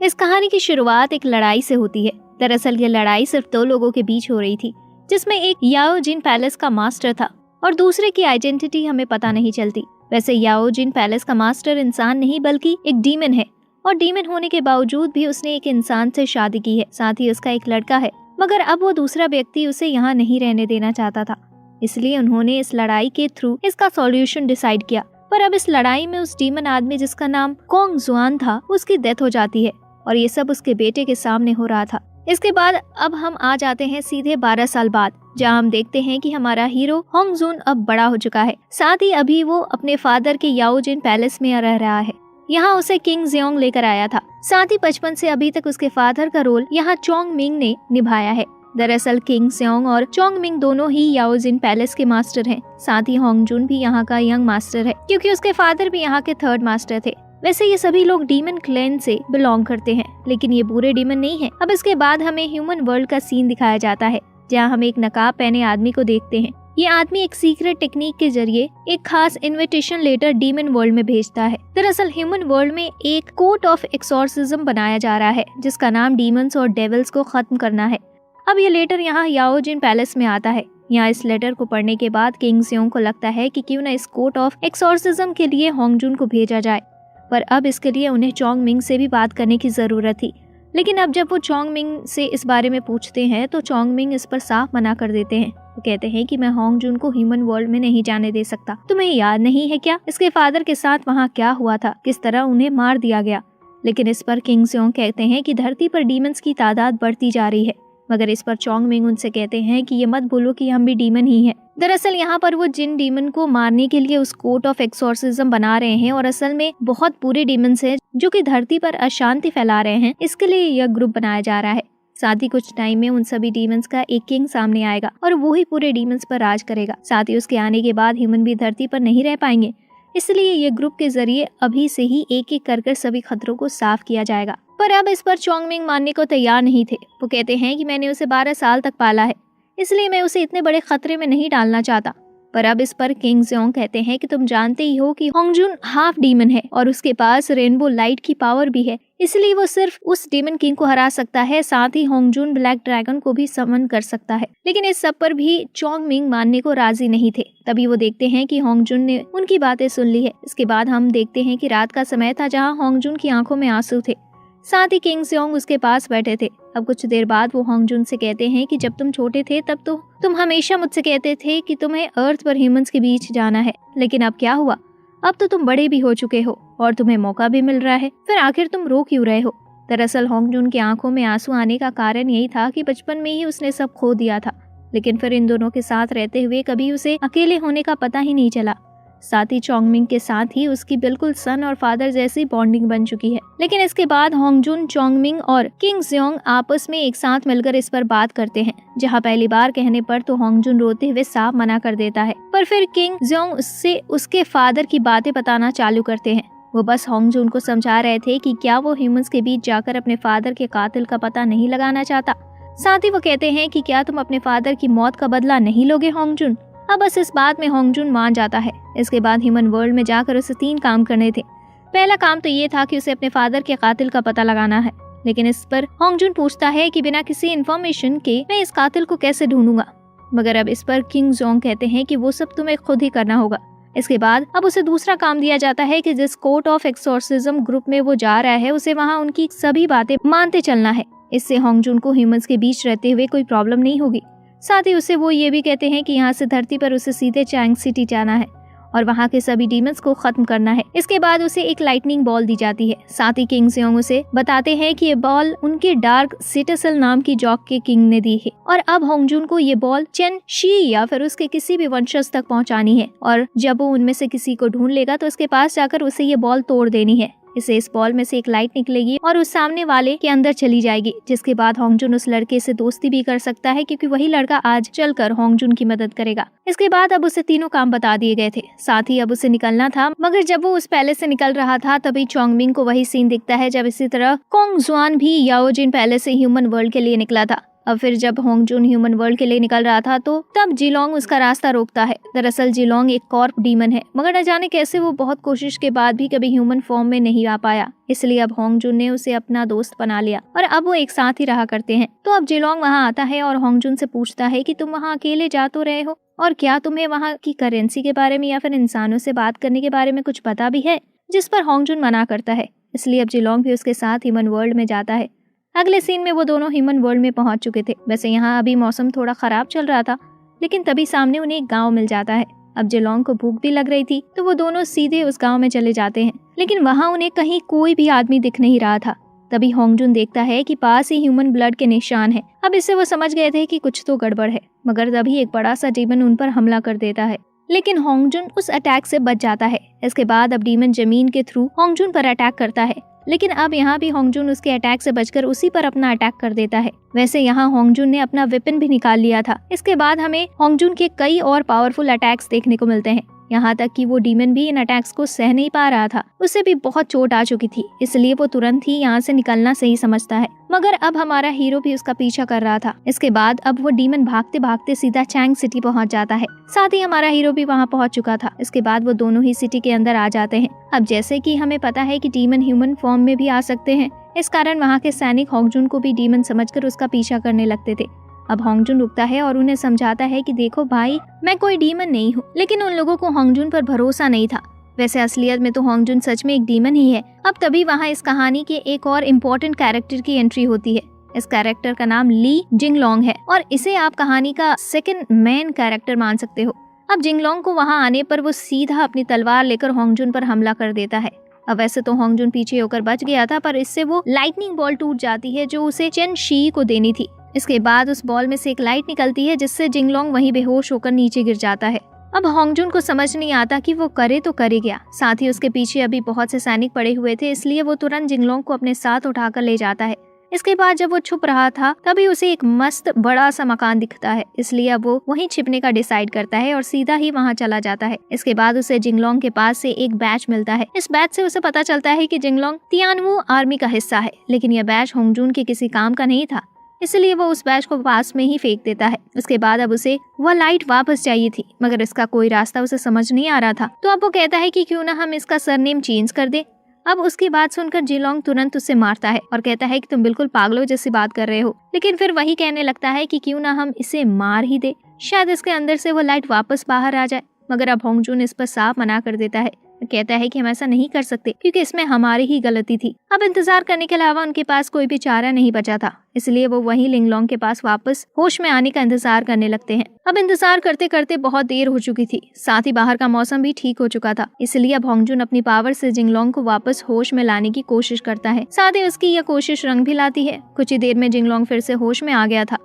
इस कहानी की शुरुआत एक लड़ाई से होती है। दरअसल ये लड़ाई सिर्फ दो लोगों के बीच हो रही थी, जिसमें एक याओ जिन पैलेस का मास्टर था और दूसरे की आइडेंटिटी हमें पता नहीं चलती। वैसे याओ जिन पैलेस का मास्टर इंसान नहीं बल्कि एक डीमन है, और डीमन होने के बावजूद भी उसने एक इंसान से शादी की है, साथ ही उसका एक लड़का है। मगर अब वो दूसरा व्यक्ति उसे यहाँ नहीं रहने देना चाहता था, इसलिए उन्होंने इस लड़ाई के थ्रू इसका सॉल्यूशन डिसाइड किया। पर अब इस लड़ाई में उस डीमन आदमी जिसका नाम कोंग जुआन था, उसकी डेथ हो जाती है और ये सब उसके बेटे के सामने हो रहा था। इसके बाद अब हम आ जाते हैं सीधे 12 साल बाद, जहां हम देखते हैं कि हमारा हीरो होंग जुन अब बड़ा हो चुका है। साथ ही अभी वो अपने फादर के याओ जिन पैलेस में रह रहा है। यहाँ उसे किंग जियोंग लेकर आया था। साथ ही बचपन से अभी तक उसके फादर का रोल यहाँ चोंग मिंग ने निभाया है। दरअसल किंग जियोंग और चोंग मिंग दोनों ही याओ जिन पैलेस के मास्टर हैं। साथ ही होंग जुन भी यहाँ का यंग मास्टर है, क्योंकि उसके फादर भी यहाँ के 3rd मास्टर थे। वैसे ये सभी लोग डीमन क्लैन से बिलोंग करते हैं, लेकिन ये बुरे डीमन नहीं है। अब इसके बाद हमें ह्यूमन वर्ल्ड का सीन दिखाया जाता है, जहाँ हम एक नकाब पहने आदमी को देखते हैं। ये आदमी एक सीक्रेट टेक्निक के जरिए एक खास इनविटेशन लेटर डीमन वर्ल्ड में भेजता है। दरअसल ह्यूमन वर्ल्ड में एक कोर्ट ऑफ एक्सोर्सिज्म बनाया जा रहा है, जिसका नाम डीमंस और डेविल्स को खत्म करना है। अब ये लेटर यहाँ याओ जिन पैलेस में आता है। यहाँ इस लेटर को पढ़ने के बाद किंग जियोंग को लगता है कि क्यों न इस कोर्ट ऑफ एक्सोर्सिज्म के लिए होंग जुन को भेजा जाए, पर अब इसके लिए उन्हें चोंग मिंग से भी बात करने की जरूरत थी। लेकिन अब जब वो चोंग मिंग से इस बारे में पूछते हैं तो चोंग मिंग इस पर साफ मना कर देते हैं। वो कहते हैं कि मैं होंग जुन को ह्यूमन वर्ल्ड में नहीं जाने दे सकता। तुम्हें याद नहीं है क्या इसके फादर के साथ वहाँ क्या हुआ था, किस तरह उन्हें मार दिया गया। लेकिन इस पर किंग जियोंग कहते हैं कि धरती पर डीमंस की तादाद बढ़ती जा रही है। मगर इस पर चोंग मिंग उनसे कहते हैं कि ये मत भूलो कि हम भी डीमन ही हैं। दरअसल यहाँ पर वो जिन डीमन को मारने के लिए उस कोर्ट ऑफ एक्सोर्सिज्म बना रहे हैं, और असल में बहुत बुरे डीमंस हैं जो कि धरती पर अशांति फैला रहे हैं, इसके लिए यह ग्रुप बनाया जा रहा है। साथ ही कुछ टाइम में उन सभी डीमंस का एक किंग सामने आएगा और वो ही पूरे डीमंस पर राज करेगा। साथ ही उसके आने के बाद ह्यूमन भी धरती पर नहीं रह पाएंगे, इसलिए ये ग्रुप के जरिए अभी से ही एक एक कर सभी खतरों को साफ किया जाएगा। पर अब इस पर चोंग मिंग मानने को तैयार नहीं थे। वो कहते हैं कि मैंने उसे 12 साल तक पाला है, इसलिए मैं उसे इतने बड़े खतरे में नहीं डालना चाहता। पर अब इस पर किंग जियोंग कहते हैं कि तुम जानते ही हो कि होंग जुन हाफ डीमन है और उसके पास रेनबो लाइट की पावर भी है, इसलिए वो सिर्फ उस डीमन किंग को हरा सकता है। साथ ही होंग जुन ब्लैक ड्रैगन को भी समन कर सकता है। लेकिन इस सब पर भी चोंग मिंग मानने को राजी नहीं थे। तभी वो देखते हैं कि होंग जुन ने उनकी बातें सुन ली है। इसके बाद हम देखते हैं कि रात का समय था, जहाँ होंग जुन की आंखों में आंसू थे। साथ ही किंग जियोंग उसके पास बैठे थे। अब कुछ देर बाद वो होंग जुन से कहते हैं कि जब तुम छोटे थे तब तो तुम हमेशा मुझसे कहते थे कि तुम्हें अर्थ पर ह्यूमंस के बीच जाना है, लेकिन अब क्या हुआ? अब तो तुम बड़े भी हो चुके हो और तुम्हें मौका भी मिल रहा है, फिर आखिर तुम रो क्यों रहे हो? दरअसल होंग जुन की आंखों में आंसू आने का कारण यही था कि बचपन में ही उसने सब खो दिया था, लेकिन फिर इन दोनों के साथ रहते हुए कभी उसे अकेले होने का पता ही नहीं चला। साथ ही चोंग मिंग के साथ ही उसकी बिल्कुल सन और फादर जैसी बॉन्डिंग बन चुकी है। लेकिन इसके बाद होंग जुन, चोंग मिंग और किंग जियोंग आपस में एक साथ मिलकर इस पर बात करते हैं, जहां पहली बार कहने पर तो होंग जुन रोते हुए साफ मना कर देता है, पर फिर किंग जियोंग उससे उसके फादर की बातें बताना चालू करते हैं। वो बस होंग जुन को समझा रहे थे कि क्या वो ह्यूमंस के बीच जाकर अपने फादर के कातिल का पता नहीं लगाना चाहता। साथ ही वो कहते हैं कि क्या तुम अपने फादर की मौत का बदला नहीं लोगे होंग जुन? अब बस इस बात में होंग जुन मान जाता है। इसके बाद ह्यूमन वर्ल्ड में जाकर उसे 3 काम करने थे। पहला काम तो ये था कि उसे अपने फादर के कातिल का पता लगाना है, लेकिन इस पर होंग जुन पूछता है कि बिना किसी इन्फॉर्मेशन के मैं इस कातिल को कैसे ढूंढूंगा। मगर अब इस पर किंग जियोंग कहते हैं कि वो सब तुम्हें खुद ही करना होगा। इसके बाद अब उसे दूसरा काम दिया जाता है कि जिस कोर्ट ऑफ एक्सोर्सिज्म ग्रुप में वो जा रहा है, उसे वहाँ उनकी सभी बातें मानते चलना है। इससे होंग जुन को ह्यूमंस के बीच रहते हुए कोई प्रॉब्लम नहीं होगी। साथ ही उसे वो ये भी कहते हैं कि यहाँ से धरती पर उसे सीधे चैंग सिटी जाना है और वहाँ के सभी डीमंस को खत्म करना है। इसके बाद उसे एक लाइटनिंग बॉल दी जाती है। साथ ही किंग जियोंग उसे बताते हैं कि ये बॉल उनके डार्क सिटासेल नाम की जॉक के किंग ने दी है और अब होंग जुन को ये बॉल चेन शी या फिर उसके किसी भी वंशज तक पहुँचानी है, और जब वो उनमें से किसी को ढूंढ लेगा तो उसके पास जाकर उसे ये बॉल तोड़ देनी है। इससे इस बॉल में से एक लाइट निकलेगी और उस सामने वाले के अंदर चली जाएगी, जिसके बाद होंग जुन उस लड़के से दोस्ती भी कर सकता है, क्योंकि वही लड़का आज चलकर होंग जुन की मदद करेगा। इसके बाद अब उसे तीनों काम बता दिए गए थे। साथ ही अब उसे निकलना था, मगर जब वो उस पैलेस से निकल रहा था तभी चोंग मिंग को वही सीन दिखता है जब इसी तरह कोंग जुआन भी याओ जिन पैलेस से ह्यूमन वर्ल्ड के लिए निकला था। अब फिर जब होंगजुन ह्यूमन वर्ल्ड के लिए निकल रहा था तो तब जिलोंग उसका रास्ता रोकता है। दरअसल जिलोंग एक कॉर्प डीमन है, मगर न जाने कैसे वो बहुत कोशिश के बाद भी कभी ह्यूमन फॉर्म में नहीं आ पाया, इसलिए अब होंगजुन ने उसे अपना दोस्त बना लिया और अब वो एक साथ ही रहा करते हैं। तो अब जिलोंग वहाँ आता है और होंगजुन से पूछता है कि तुम वहाँ अकेले जा तो रहे हो, और क्या तुम्हें वहाँ की करेंसी के बारे में या फिर इंसानों से बात करने के बारे में कुछ पता भी है, जिस पर होंगजुन मना करता है। इसलिए अब जिलोंग भी उसके साथ ह्यूमन वर्ल्ड में जाता है। अगले सीन में वो दोनों ह्यूमन वर्ल्ड में पहुंच चुके थे। वैसे यहाँ अभी मौसम थोड़ा खराब चल रहा था, लेकिन तभी सामने उन्हें एक गांव मिल जाता है। अब जिलोंग को भूख भी लग रही थी, तो वो दोनों सीधे उस गांव में चले जाते हैं, लेकिन वहाँ उन्हें कहीं कोई भी आदमी दिख नहीं रहा था। तभी होंगजुन देखता है कि पास ही ह्यूमन ब्लड के निशान है। अब इससे वो समझ गए थे कि कुछ तो गड़बड़ है, मगर तभी एक बड़ा सा डीमन उन पर हमला कर देता है, लेकिन होंगजुन उस अटैक से बच जाता है। इसके बाद अब डीमन जमीन के थ्रू होंगजुन पर अटैक करता है, लेकिन अब यहाँ भी होंगजुन उसके अटैक से बचकर उसी पर अपना अटैक कर देता है। वैसे यहाँ होंगजुन ने अपना वेपन भी निकाल लिया था। इसके बाद हमें होंगजुन के कई और पावरफुल अटैक्स देखने को मिलते हैं, यहाँ तक कि वो डीमन भी इन अटैक्स को सह नहीं पा रहा था। उसे भी बहुत चोट आ चुकी थी, इसलिए वो तुरंत ही यहाँ से निकलना सही समझता है, मगर अब हमारा हीरो भी उसका पीछा कर रहा था। इसके बाद अब वो डीमन भागते भागते सीधा चैंग सिटी पहुँच जाता है। साथ ही हमारा हीरो भी वहाँ पहुँच चुका था। इसके बाद वो दोनों ही सिटी के अंदर आ जाते हैं। अब जैसे कि हमें पता है कि डीमन ह्यूमन फॉर्म में भी आ सकते हैं, इस कारण वहाँ के सैनिक होंगजुन को भी डीमन समझकर उसका पीछा करने लगते थे। अब होंगजुन रुकता है और उन्हें समझाता है कि देखो भाई, मैं कोई डीमन नहीं हूँ, लेकिन उन लोगों को होंगजुन पर भरोसा नहीं था। वैसे असलियत में तो होंगजुन सच में एक डीमन ही है। अब तभी वहाँ इस कहानी के एक और इम्पोर्टेंट कैरेक्टर की एंट्री होती है। इस कैरेक्टर का नाम ली जिंगलोंग है और इसे आप कहानी का सेकंड मेन कैरेक्टर मान सकते हो। अब जिंगलोंग को वहाँ आने पर वो सीधा अपनी तलवार लेकर होंगजुन पर हमला कर देता है। अब वैसे तो होंगजुन पीछे होकर बच गया था, पर इससे वो लाइटनिंग बॉल टूट जाती है जो उसे चेन शी को देनी थी। इसके बाद उस बॉल में से एक लाइट निकलती है, जिससे जिंगलोंग वहीं बेहोश होकर नीचे गिर जाता है। अब होंगजुन को समझ नहीं आता कि वो करे तो करे क्या। साथ ही उसके पीछे अभी बहुत से सैनिक पड़े हुए थे, इसलिए वो तुरंत जिंगलोंग को अपने साथ उठाकर ले जाता है। इसके बाद जब वो छुप रहा था तभी उसे एक मस्त बड़ा सा मकान दिखता है, इसलिए अब वो वहीं छिपने का डिसाइड करता है और सीधा ही वहां चला जाता है। इसके बाद उसे जिंगलोंग के पास से एक बैच मिलता है। इस बैच से उसे पता चलता है कि जिंगलोंग तियानवू आर्मी का हिस्सा है, लेकिन यह बैच होंगजुन के किसी काम का नहीं था, इसलिए वो उस बैच को पास में ही फेंक देता है। उसके बाद अब उसे वह लाइट वापस चाहिए थी, मगर इसका कोई रास्ता उसे समझ नहीं आ रहा था। तो अब वो कहता है कि क्यों ना हम इसका सरनेम चेंज कर दे। अब उसकी बात सुनकर जिलोंग तुरंत उसे मारता है और कहता है कि तुम बिल्कुल पागलों जैसी बात कर रहे हो। लेकिन फिर वही कहने लगता है कि क्यों ना हम इसे मार ही दे, शायद इसके अंदर से वो लाइट वापस बाहर आ जाए। मगर अब होंगजुन इस पर साफ मना कर देता है, कहता है कि हम ऐसा नहीं कर सकते क्योंकि इसमें हमारी ही गलती थी। अब इंतजार करने के अलावा उनके पास कोई भी चारा नहीं बचा था, इसलिए वो वहीं लिंगलोंग के पास वापस होश में आने का इंतजार करने लगते हैं। अब इंतजार करते करते बहुत देर हो चुकी थी, साथ ही बाहर का मौसम भी ठीक हो चुका था, इसलिए अब होंगजुन अपनी पावर से जिंगलोंग को वापस होश में लाने की कोशिश करता है। साथ ही उसकी यह कोशिश रंग भी लाती है। कुछ ही देर में जिंगलोंग फिर से होश में आ गया था,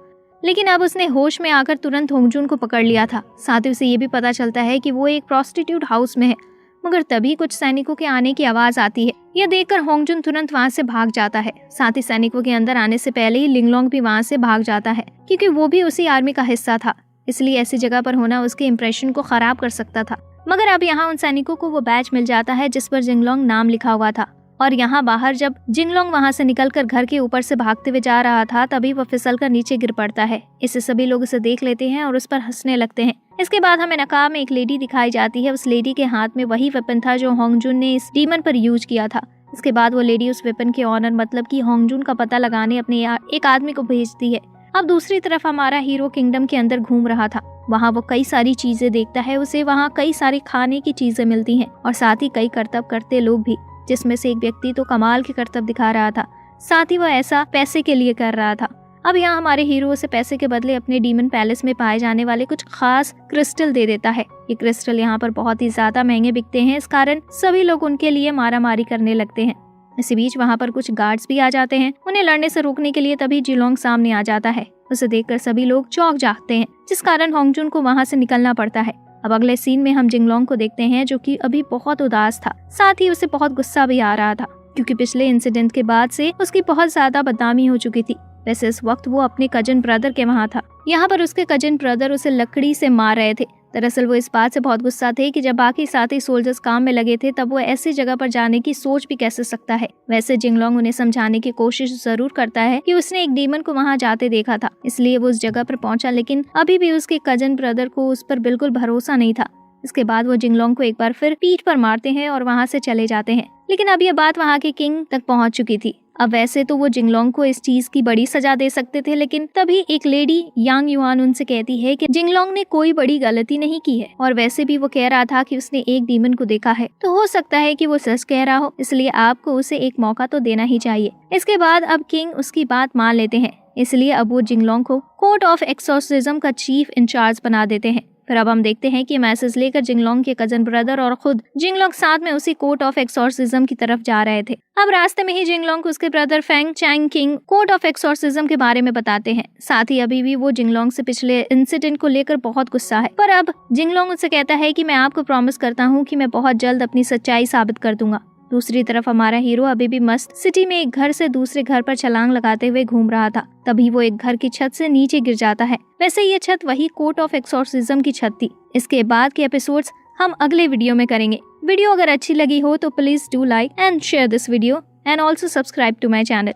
लेकिन अब उसने होश में आकर तुरंत होंगजुन को पकड़ लिया था। साथ ही उसे ये भी पता चलता है कि वो एक प्रोस्टिट्यूट हाउस में है, मगर तभी कुछ सैनिकों के आने की आवाज आती है। यह देखकर होंगजुन तुरंत वहां से भाग जाता है। साथ ही सैनिकों के अंदर आने से पहले ही लिंगलोंग भी वहां से भाग जाता है, क्योंकि वो भी उसी आर्मी का हिस्सा था, इसलिए ऐसी जगह पर होना उसके इंप्रेशन को खराब कर सकता था। मगर अब यहाँ उन सैनिकों को वो बैच मिल जाता है जिस पर जिंगलोंग नाम लिखा हुआ था। और यहाँ बाहर जब जिंगलोंग वहाँ से निकलकर घर के ऊपर से भागते हुए जा रहा था, तभी वह फिसलकर नीचे गिर पड़ता है। इससे सभी लोग उसे देख लेते हैं और उस पर हंसने लगते हैं। इसके बाद हमें नकाब में एक लेडी दिखाई जाती है। उस लेडी के हाथ में वही वेपन था जो होंगजुन ने इस डीमन पर यूज किया था। इसके बाद वो लेडी उस वेपन के ऑनर मतलब कि होंगजुन का पता लगाने अपने एक आदमी को भेजती है। अब दूसरी तरफ हमारा हीरो किंगडम के अंदर घूम रहा था। वहाँ वो कई सारी चीजें देखता है, उसे वहाँ कई सारी खाने की चीजें मिलती हैं और साथ ही कई करतब करते लोग भी, जिसमें से एक व्यक्ति तो कमाल के करतब दिखा रहा था। साथ ही वह ऐसा पैसे के लिए कर रहा था। अब यहाँ हमारे हीरो से पैसे के बदले अपने डीमन पैलेस में पाए जाने वाले कुछ खास क्रिस्टल दे देता है। ये क्रिस्टल यहाँ पर बहुत ही ज्यादा महंगे बिकते हैं, इस कारण सभी लोग उनके लिए मारामारी करने लगते हैं। इसी बीच वहाँ पर कुछ गार्ड्स भी आ जाते हैं उन्हें लड़ने से रोकने के लिए। तभी जिलोंग सामने आ जाता है। उसे देखकर सभी लोग चौंक जाते हैं, जिस कारण होंगजुन को वहाँ से निकलना पड़ता है। अब अगले सीन में हम जिंगलोंग को देखते हैं, जो कि अभी बहुत उदास था। साथ ही उसे बहुत गुस्सा भी आ रहा था, क्योंकि पिछले इंसिडेंट के बाद से उसकी बहुत ज्यादा बदनामी हो चुकी थी। वैसे इस वक्त वो अपने कजन ब्रदर के वहाँ था। यहाँ पर उसके कजन ब्रदर उसे लकड़ी से मार रहे थे, दरअसल वो इस बात से बहुत गुस्सा थे कि जब बाकी साथी सोल्जर्स काम में लगे थे तब वो ऐसी जगह पर जाने की सोच भी कैसे सकता है। वैसे जिंगलोंग उन्हें समझाने की कोशिश जरूर करता है कि उसने एक डीमन को वहाँ जाते देखा था, इसलिए वो उस जगह पर पहुंचा, लेकिन अभी भी उसके कजन ब्रदर को उस पर बिल्कुल भरोसा नहीं था। इसके बाद वो जिंगलोंग को एक बार फिर पीठ पर मारते हैं और वहाँ से चले जाते हैं। लेकिन अब ये बात वहाँ के किंग तक पहुँच चुकी थी। अब वैसे तो वो जिंगलोंग को इस चीज की बड़ी सजा दे सकते थे, लेकिन तभी एक लेडी यांग युआन उनसे कहती है कि जिंगलोंग ने कोई बड़ी गलती नहीं की है, और वैसे भी वो कह रहा था कि उसने एक डीमन को देखा है, तो हो सकता है कि वो सच कह रहा हो, इसलिए आपको उसे एक मौका तो देना ही चाहिए। इसके बाद अब किंग उसकी बात मान लेते हैं, इसलिए अब वो जिंगलोंग को कोर्ट ऑफ एक्सोर्सिज्म का चीफ इंचार्ज बना देते हैं। फिर अब हम देखते हैं कि मैसेज लेकर जिंगलोंग के कजन ब्रदर और खुद जिंगलोंग साथ में उसी कोर्ट ऑफ एक्सोर्सिज्म की तरफ जा रहे थे। अब रास्ते में ही जिंगलोंग को उसके brother Feng Chang King court of exorcism के बारे में बताते हैं। साथ ही अभी भी वो जिंगलोंग से पिछले इंसिडेंट को लेकर बहुत गुस्सा है, पर अब जिंगलोंग उससे कहता है कि मैं आपको प्रॉमिस करता हूँ कि मैं बहुत जल्द अपनी सच्चाई साबित कर दूंगा। दूसरी तरफ हमारा हीरो अभी भी मस्त सिटी में एक घर से दूसरे घर पर छलांग लगाते हुए घूम रहा था। तभी वो एक घर की छत से नीचे गिर जाता है। वैसे ये छत वही कोर्ट ऑफ एक्सोर्सिज्म की छत थी। इसके बाद के एपिसोड्स हम अगले वीडियो में करेंगे। वीडियो अगर अच्छी लगी हो तो please do like and share this video and also subscribe to my channel.